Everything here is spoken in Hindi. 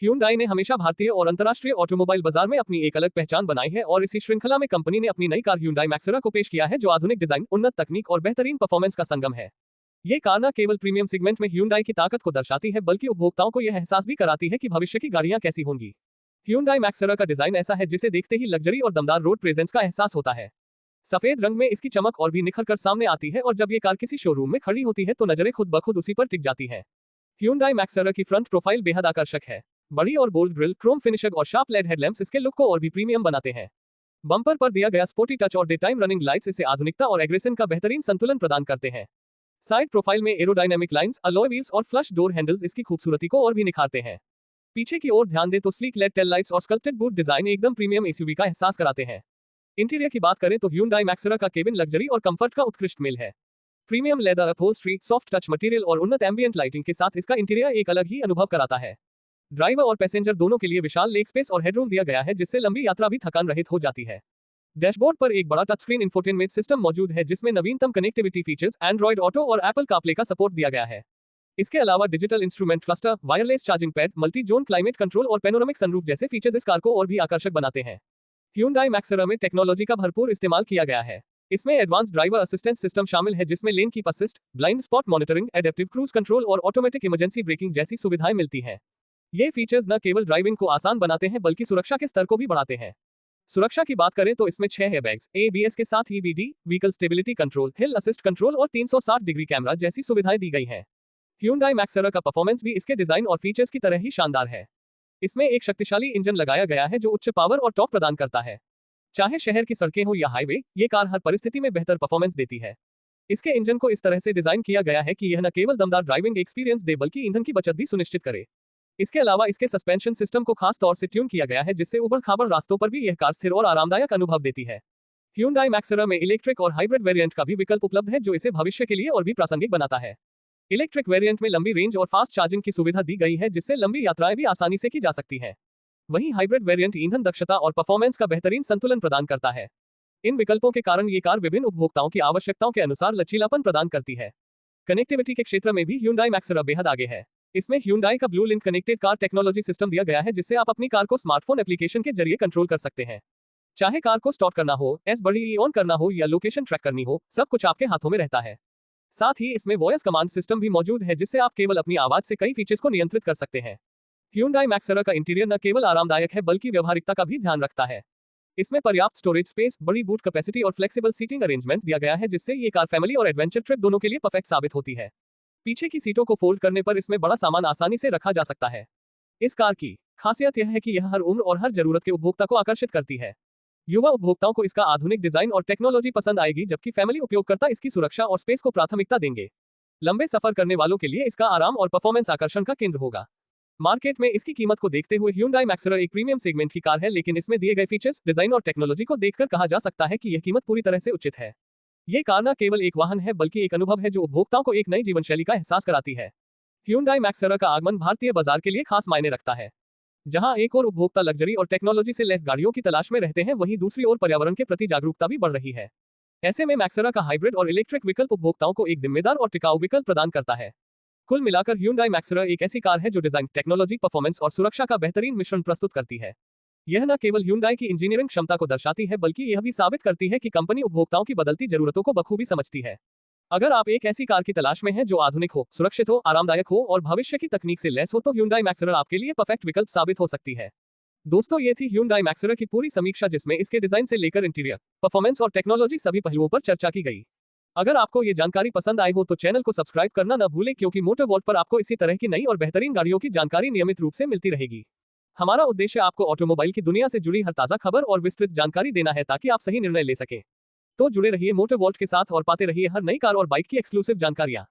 Hyundai ने हमेशा भारतीय और अंतर्राष्ट्रीय ऑटोमोबाइल बाजार में अपनी एक अलग पहचान बनाई है और इसी श्रृंखला में कंपनी ने अपनी नई कार Hyundai Maxera को पेश किया है जो आधुनिक डिजाइन, उन्नत तकनीक और बेहतरीन परफॉर्मेंस का संगम है। ये कार न केवल प्रीमियम सेगमेंट में Hyundai की ताकत को दर्शाती है बल्कि उपभोक्ताओं को यह एहसास भी कराती है कि भविष्य की गाड़ियां कैसी होंगी। Hyundai Maxera का डिजाइन ऐसा है जिसे देखते ही लग्जरी और दमदार रोड प्रेजेंस का एहसास होता है। सफेद रंग में इसकी चमक और भी निखर कर सामने आती है और जब ये कार किसी शोरूम में खड़ी होती है तो नजरें खुद ब खुद उसी पर टिक जाती है। Hyundai Maxera की फ्रंट प्रोफाइल बेहद आकर्षक है। बड़ी और बोल्ड ग्रिल, क्रोम फिनिशर और शार्प लेड हेडलैम्प्स इसके लुक को और भी प्रीमियम बनाते हैं। बम्पर पर दिया गया स्पोर्टी टच और डे टाइम रनिंग लाइट्स इसे आधुनिकता और एग्रेशन का बेहतरीन संतुलन प्रदान करते हैं। साइड प्रोफाइल में एरोडायनामिक लाइंस, अलॉय व्हील्स और फ्लश डोर हैंडल्स इसकी खूबसूरती को और भी निखारते हैं। पीछे की ओर ध्यान दे तो स्लीक लेड टेल लाइट्स और स्कल्प्टेड बूट डिजाइन एकदम प्रीमियम एसयूवी का एहसास कराते हैं। इंटीरियर की बात करें तो Hyundai Maxera का केबिन लग्जरी और कंफर्ट का उत्कृष्ट मेल है। Premium leather upholstery, soft touch material और उन्नत एम्बिएंट लाइटिंग के साथ इसका इंटीरियर एक अलग ही अनुभव कराता है। ड्राइवर और पैसेंजर दोनों के लिए विशाल लेग स्पेस और हेडरूम दिया गया है जिससे लंबी यात्रा भी थकान रहित हो जाती है। डैशबोर्ड पर एक बड़ा टच स्क्रीन इंफोटेनमेंट सिस्टम मौजूद है जिसमें नवीनतम कनेक्टिविटी फीचर्स, एंड्रॉइड ऑटो और एप्पल कारप्ले का सपोर्ट दिया गया है। इसके अलावा digital instrument cluster, wireless charging pad, multi zone climate control और पैनोरामिक सनरूफ जैसे फीचर्स इस कार को और भी आकर्षक बनाते हैं। Hyundai Maxera में टेक्नोलॉजी का भरपूर इस्तेमाल किया गया है। इसमें एडवांस ड्राइवर असिस्टेंस सिस्टम शामिल है जिसमें lane keep assist, blind spot monitoring, adaptive cruise control और ऑटोमेटिक इमरजेंसी ब्रेकिंग जैसी सुविधाएं मिलती हैं। ये फीचर्स न केवल ड्राइविंग को आसान बनाते हैं बल्कि सुरक्षा के स्तर को भी बढ़ाते हैं। सुरक्षा की बात करें तो इसमें 6 एयरबैग्स, ABS के साथ EBD, व्हीकल स्टेबिलिटी कंट्रोल, हिल असिस्ट कंट्रोल और 360 डिग्री कैमरा जैसी सुविधाएं दी गई हैं। Hyundai Maxera का परफॉर्मेंस भी इसके डिजाइन और फीचर्स की तरह ही शानदार है। इसमें एक शक्तिशाली इंजन लगाया गया है जो उच्च पावर और टॉर्क प्रदान करता है। चाहे शहर की सड़कें हो या हाईवे, ये कार हर परिस्थिति में बेहतर परफॉर्मेंस देती है। इसके इंजन को इस तरह से डिजाइन किया गया है कि यह न केवल दमदार ड्राइविंग एक्सपीरियंस दे बल्कि ईंधन की बचत भी सुनिश्चित करे। इसके अलावा इसके सस्पेंशन सिस्टम को खास तौर से ट्यून किया गया है जिससे उबड़-खाबड़ रास्तों पर भी यह कार स्थिर और आरामदायक अनुभव देती है। Hyundai Maxera में इलेक्ट्रिक और हाइब्रिड वेरिएंट का भी विकल्प उपलब्ध है जो इसे भविष्य के लिए और भी प्रासंगिक बनाता है। इलेक्ट्रिक वेरिएंट में लंबी रेंज और फास्ट चार्जिंग की सुविधा दी गई है जिससे लंबी यात्राएं भी आसानी से की जा सकती हैं। वहीं हाइब्रिड वेरिएंट ईंधन दक्षता और परफॉर्मेंस का बेहतरीन संतुलन प्रदान करता है। इन विकल्पों के कारण ये कार विभिन्न उपभोक्ताओं की आवश्यकताओं के अनुसार लचीलापन प्रदान करती है। कनेक्टिविटी के क्षेत्र में भी Hyundai Maxera बेहद आगे है। इसमें Hyundai का blue link connected car technology system दिया गया है जिससे आप अपनी कार को स्मार्टफोन एप्लीकेशन के जरिए कंट्रोल कर सकते हैं। चाहे कार को स्टार्ट करना हो, बड़ी ऑन करना हो या लोकेशन ट्रैक करनी हो, सब कुछ आपके हाथों में रहता है। साथ ही इसमें वॉइस कमांड सिस्टम भी मौजूद है जिससे आप केवल अपनी आवाज से कई फीचर्स को नियंत्रित कर सकते हैं। Hyundai Maxera का इंटीरियर न केवल आरामदायक है बल्कि व्यवहारिकता का भी ध्यान रखता है। इसमें पर्याप्त स्टोरेज स्पेस, बड़ी बूट कैपेसिटी और फ्लेक्सिबल सीटिंग अरेंजमेंट दिया गया है जिससे ये कार फैमिली और एडवेंचर ट्रिप दोनों के लिए परफेक्ट साबित होती है। पीछे की सीटों को फोल्ड करने पर इसमें बड़ा सामान आसानी से रखा जा सकता है। इस कार की खासियत यह है कि यह हर उम्र और हर जरूरत के उपभोक्ता को आकर्षित करती है। युवा उपभोक्ताओं को इसका आधुनिक डिजाइन और टेक्नोलॉजी पसंद आएगी जबकि फैमिली उपयोगकर्ता इसकी सुरक्षा और स्पेस को प्राथमिकता देंगे। लंबे सफर करने वालों के लिए इसका आराम और परफॉर्मेंस आकर्षण का केंद्र होगा। मार्केट में इसकी कीमत को देखते हुए Hyundai Maxera एक प्रीमियम सेगमेंट की कार है लेकिन इसमें दिए गए फीचर्स, डिजाइन और टेक्नोलॉजी को देखकर कहा जा सकता है कि यह कीमत पूरी तरह से उचित है। ये कार न केवल एक वाहन है बल्कि एक अनुभव है जो उपभोक्ताओं को एक नई जीवन शैली का एहसास कराती है। Hyundai Maxera का आगमन भारतीय बाजार के लिए खास मायने रखता है। जहां एक और उपभोक्ता लग्जरी और टेक्नोलॉजी से लैस गाड़ियों की तलाश में रहते हैं वहीं दूसरी ओर पर्यावरण के प्रति जागरूकता भी बढ़ रही है। ऐसे में Maxera का हाइब्रिड और इलेक्ट्रिक विकल्प उपभोक्ताओं को एक जिम्मेदार और टिकाऊ विकल्प प्रदान करता है। कुल मिलाकर Hyundai Maxera एक ऐसी कार है जो डिजाइन, टेक्नोलॉजी, परफॉर्मेंस और सुरक्षा का बेहतरीन मिश्रण प्रस्तुत करती है। यह न केवल Hyundai की इंजीनियरिंग क्षमता को दर्शाती है बल्कि यह भी साबित करती है कि कंपनी उपभोक्ताओं की बदलती जरूरतों को बखूबी समझती है। अगर आप एक ऐसी कार की तलाश में हैं जो आधुनिक हो, सुरक्षित हो, आरामदायक हो और भविष्य की तकनीक से लैस हो तो Hyundai Maxera आपके लिए परफेक्ट विकल्प साबित हो सकती है। दोस्तों, ये थी Hyundai Maxera की पूरी समीक्षा जिसमें इसके डिजाइन से लेकर इंटीरियर, परफॉर्मेंस और टेक्नोलॉजी सभी पहलुओं पर चर्चा की गई। अगर आपको ये जानकारी पसंद आई हो तो चैनल को सब्सक्राइब करना न भूलें क्योंकि मोटर वॉल्ट पर आपको इसी तरह की नई और बेहतरीन गाड़ियों की जानकारी नियमित रूप से मिलती रहेगी। हमारा उद्देश्य आपको ऑटोमोबाइल की दुनिया से जुड़ी हर ताजा खबर और विस्तृत जानकारी देना है ताकि आप सही निर्णय ले सकें। तो जुड़े रहिए मोटर वॉल्ट के साथ और पाते रहिए हर नई कार और बाइक की एक्सक्लूसिव जानकारियां।